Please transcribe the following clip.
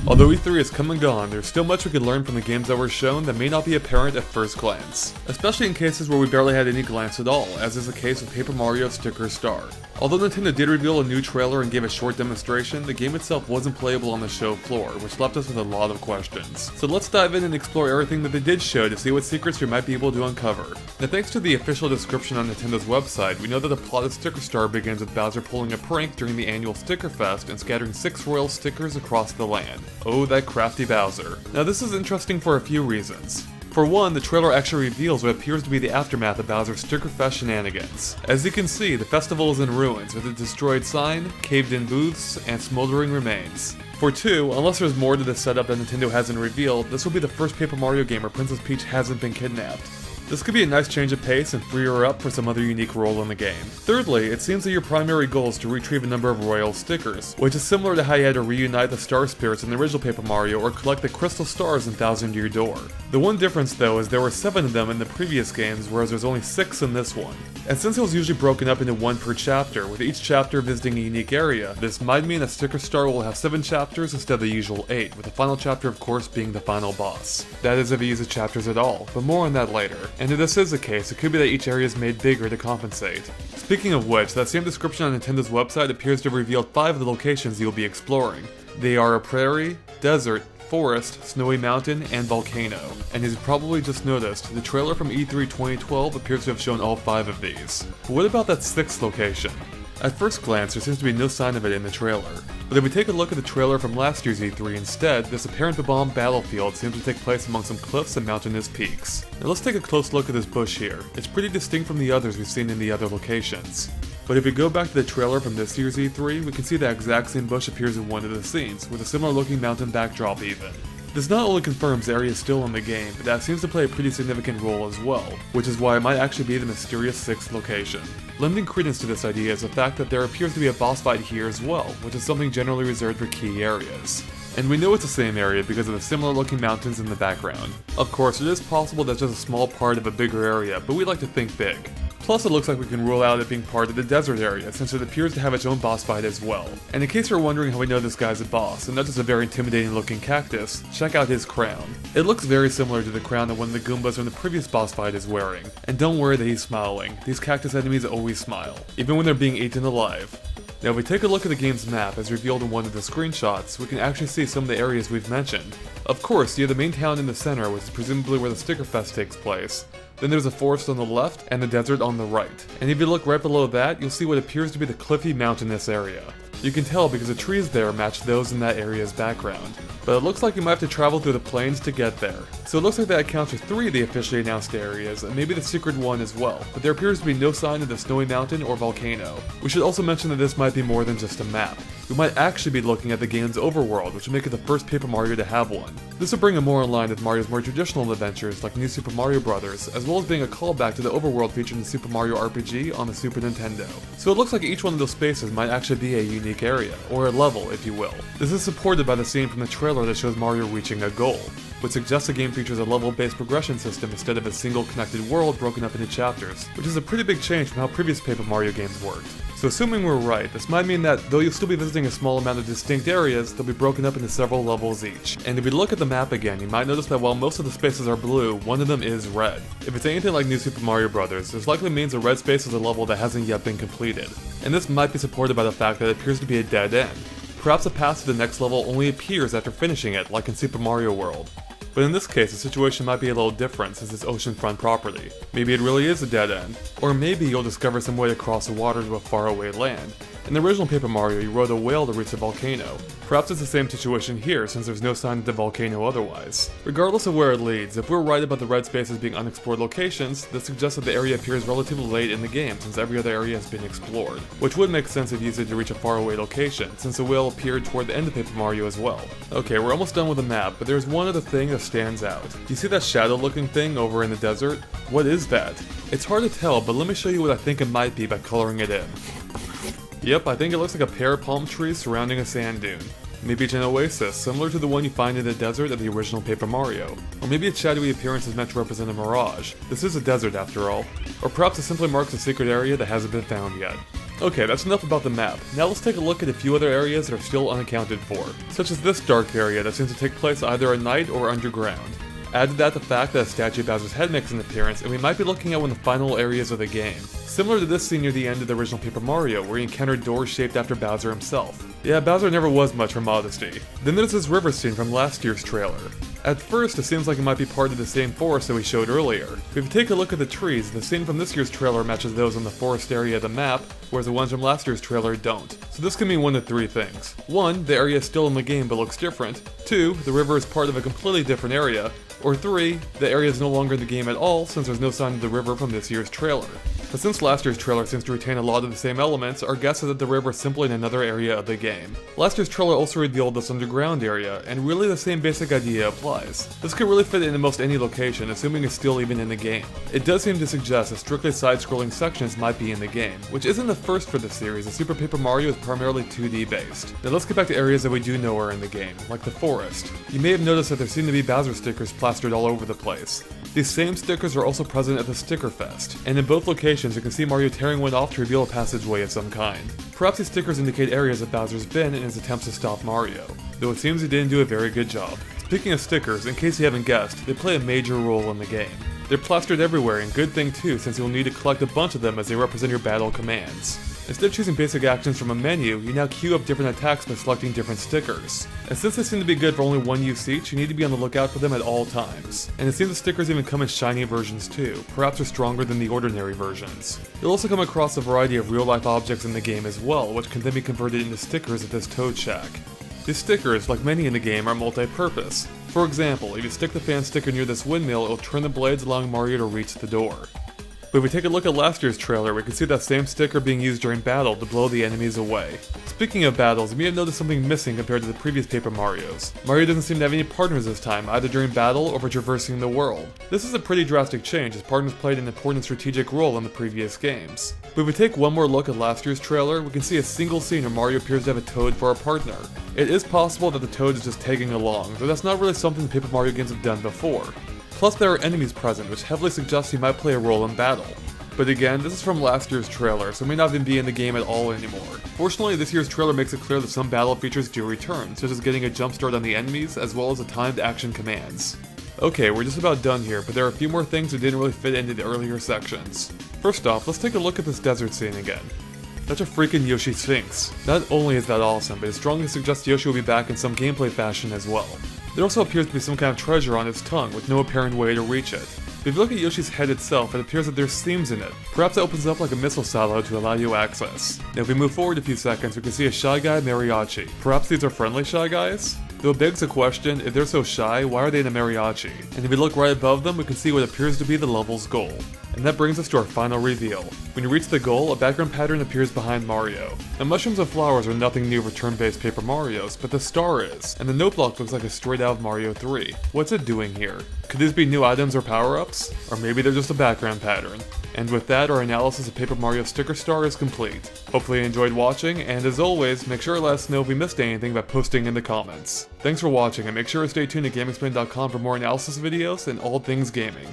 Although E3 is come and gone, there's still much we could learn from the games that were shown that may not be apparent at first glance, especially in cases where we barely had any glance at all, as is the case with Paper Mario Sticker Star. Although Nintendo did reveal a new trailer and gave a short demonstration, the game itself wasn't playable on the show floor, which left us with a lot of questions. So let's dive in and explore everything that they did show to see what secrets we might be able to uncover. Now, thanks to the official description on Nintendo's website, we know that the plot of Sticker Star begins with Bowser pulling a prank during the annual Sticker Fest and scattering 6 royal stickers across the land. Oh, that crafty Bowser. Now, this is interesting for a few reasons. For one, the trailer actually reveals what appears to be the aftermath of Bowser's Sticker Fest shenanigans. As you can see, the festival is in ruins, with a destroyed sign, caved-in booths, and smoldering remains. For two, unless there's more to this setup that Nintendo hasn't revealed, this will be the first Paper Mario game where Princess Peach hasn't been kidnapped. This could be a nice change of pace and free her up for some other unique role in the game. Thirdly, it seems that your primary goal is to retrieve a number of royal stickers, which is similar to how you had to reunite the Star Spirits in the original Paper Mario or collect the crystal stars in Thousand Year Door. The one difference though is there were 7 of them in the previous games, whereas there's only 6 in this one. And since it was usually broken up into 1 per chapter, with each chapter visiting a unique area, this might mean that Sticker Star will have 7 chapters instead of the usual 8, with the final chapter of course being the final boss. That is if it uses chapters at all, but more on that later. And if this is the case, it could be that each area is made bigger to compensate. Speaking of which, that same description on Nintendo's website appears to have revealed 5 of the locations you'll be exploring. They are a prairie, desert, forest, snowy mountain, and volcano. And as you probably just noticed, the trailer from E3 2012 appears to have shown all 5 of these. But what about that 6th location? At first glance, there seems to be no sign of it in the trailer. But if we take a look at the trailer from last year's E3 instead, this apparent bomb battlefield seems to take place among some cliffs and mountainous peaks. Now let's take a close look at this bush here. It's pretty distinct from the others we've seen in the other locations. But if we go back to the trailer from this year's E3, we can see the exact same bush appears in one of the scenes, with a similar looking mountain backdrop even. This not only confirms the area is still in the game, but that seems to play a pretty significant role as well, which is why it might actually be the mysterious 6th location. Lending credence to this idea is the fact that there appears to be a boss fight here as well, which is something generally reserved for key areas. And we know it's the same area because of the similar looking mountains in the background. Of course, it is possible that's just a small part of a bigger area, but we like to think big. Plus, it looks like we can rule out it being part of the desert area, since it appears to have its own boss fight as well. And in case you're wondering how we know this guy's a boss, and not just a very intimidating looking cactus, check out his crown. It looks very similar to the crown that one of the Goombas from the previous boss fight is wearing. And don't worry that he's smiling, these cactus enemies always smile, even when they're being eaten alive. Now if we take a look at the game's map as revealed in one of the screenshots, we can actually see some of the areas we've mentioned. Of course, you have the main town in the center, which is presumably where the Sticker Fest takes place. Then there's a forest on the left, and the desert on the right. And if you look right below that, you'll see what appears to be the cliffy mountainous area. You can tell because the trees there match those in that area's background. But it looks like you might have to travel through the plains to get there. So it looks like that accounts for 3 of the officially announced areas, and maybe the secret one as well, but there appears to be no sign of the snowy mountain or volcano. We should also mention that this might be more than just a map. We might actually be looking at the game's overworld, which would make it the first Paper Mario to have one. This would bring it more in line with Mario's more traditional adventures like New Super Mario Bros., as well as being a callback to the overworld featured in Super Mario RPG on the Super Nintendo. So it looks like each one of those spaces might actually be a unique area, or a level if you will. This is supported by the scene from the trailer that shows Mario reaching a goal, which suggests the game features a level-based progression system instead of a single connected world broken up into chapters, which is a pretty big change from how previous Paper Mario games worked. So assuming we're right, this might mean that though you'll still be visiting a small amount of distinct areas, they'll be broken up into several levels each. And if you look at the map again, you might notice that while most of the spaces are blue, one of them is red. If it's anything like New Super Mario Bros., this likely means a red space is a level that hasn't yet been completed. And this might be supported by the fact that it appears to be a dead end. Perhaps the path to the next level only appears after finishing it, like in Super Mario World. But in this case, the situation might be a little different since it's oceanfront property. Maybe it really is a dead end, or maybe you'll discover some way to cross the water to a faraway land. In the original Paper Mario, you rode a whale to reach the volcano. Perhaps it's the same situation here since there's no sign of the volcano otherwise. Regardless of where it leads, if we're right about the red spaces being unexplored locations, this suggests that the area appears relatively late in the game since every other area has been explored. Which would make sense if you used it to reach a faraway location, since the whale appeared toward the end of Paper Mario as well. Okay, we're almost done with the map, but there's one other thing that stands out. You see that shadow looking thing over in the desert? What is that? It's hard to tell, but let me show you what I think it might be by coloring it in. Yep, I think it looks like a pair of palm trees surrounding a sand dune. Maybe it's an oasis, similar to the one you find in the desert of the original Paper Mario. Or maybe its shadowy appearance is meant to represent a mirage. This is a desert after all. Or perhaps it simply marks a secret area that hasn't been found yet. Okay, that's enough about the map. Now let's take a look at a few other areas that are still unaccounted for, such as this dark area that seems to take place either at night or underground. Add to that the fact that a statue of Bowser's head makes an appearance, and we might be looking at one of the final areas of the game. Similar to this scene near the end of the original Paper Mario, where he encountered doors shaped after Bowser himself. Yeah, Bowser never was much for modesty. Then there's this river scene from last year's trailer. At first, it seems like it might be part of the same forest that we showed earlier. But if you take a look at the trees, the scene from this year's trailer matches those on the forest area of the map, whereas the ones from last year's trailer don't. So this can mean one of three things. 1, the area is still in the game but looks different. 2, the river is part of a completely different area. Or 3, the area is no longer in the game at all since there's no sign of the river from this year's trailer. But since last year's trailer seems to retain a lot of the same elements, our guess is that the river is simply in another area of the game. Last year's trailer also revealed this underground area, and really the same basic idea applies. This could really fit into most any location, assuming it's still even in the game. It does seem to suggest that strictly side-scrolling sections might be in the game, which isn't the first for the series, as Super Paper Mario is primarily 2D based. Now let's get back to areas that we do know are in the game, like the forest. You may have noticed that there seem to be Bowser stickers plastered all over the place. These same stickers are also present at the Sticker Fest, and in both locations you can see Mario tearing one off to reveal a passageway of some kind. Perhaps these stickers indicate areas that Bowser's been in his attempts to stop Mario, though it seems he didn't do a very good job. Speaking of stickers, in case you haven't guessed, they play a major role in the game. They're plastered everywhere, and good thing too, since you'll need to collect a bunch of them as they represent your battle commands. Instead of choosing basic actions from a menu, you now queue up different attacks by selecting different stickers. And since they seem to be good for only one use each, you need to be on the lookout for them at all times. And it seems the stickers even come in shiny versions too, perhaps they're stronger than the ordinary versions. You'll also come across a variety of real-life objects in the game as well, which can then be converted into stickers at this Toad Shack. These stickers, like many in the game, are multi-purpose. For example, if you stick the fan sticker near this windmill, it'll turn the blades allowing Mario to reach the door. But if we take a look at last year's trailer, we can see that same sticker being used during battle to blow the enemies away. Speaking of battles, you may have noticed something missing compared to the previous Paper Marios. Mario doesn't seem to have any partners this time, either during battle or for traversing the world. This is a pretty drastic change, as partners played an important strategic role in the previous games. But if we take one more look at last year's trailer, we can see a single scene where Mario appears to have a Toad for a partner. It is possible that the Toad is just tagging along, though that's not really something the Paper Mario games have done before. Plus there are enemies present, which heavily suggests he might play a role in battle. But again, this is from last year's trailer, so it may not even be in the game at all anymore. Fortunately, this year's trailer makes it clear that some battle features do return, such as getting a jump start on the enemies, as well as the timed action commands. Okay, we're just about done here, but there are a few more things that didn't really fit into the earlier sections. First off, let's take a look at this desert scene again. Such a freaking Yoshi Sphinx. Not only is that awesome, but it strongly suggests Yoshi will be back in some gameplay fashion as well. There also appears to be some kind of treasure on its tongue, with no apparent way to reach it. If you look at Yoshi's head itself, it appears that there's seams in it. Perhaps it opens up like a missile silo to allow you access. Now if we move forward a few seconds, we can see a Shy Guy mariachi. Perhaps these are friendly Shy Guys? Though it begs the question, if they're so shy, why are they in a mariachi? And if we look right above them, we can see what appears to be the level's goal. And that brings us to our final reveal. When you reach the goal, a background pattern appears behind Mario. Now mushrooms and flowers are nothing new for turn-based Paper Marios, but the star is, and the note block looks like it's straight out of Mario 3. What's it doing here? Could these be new items or power-ups? Or maybe they're just a background pattern. And with that, our analysis of Paper Mario Sticker Star is complete. Hopefully you enjoyed watching, and as always, make sure to let us know if we missed anything by posting in the comments. Thanks for watching, and make sure to stay tuned to GameXplain.com for more analysis videos and all things gaming.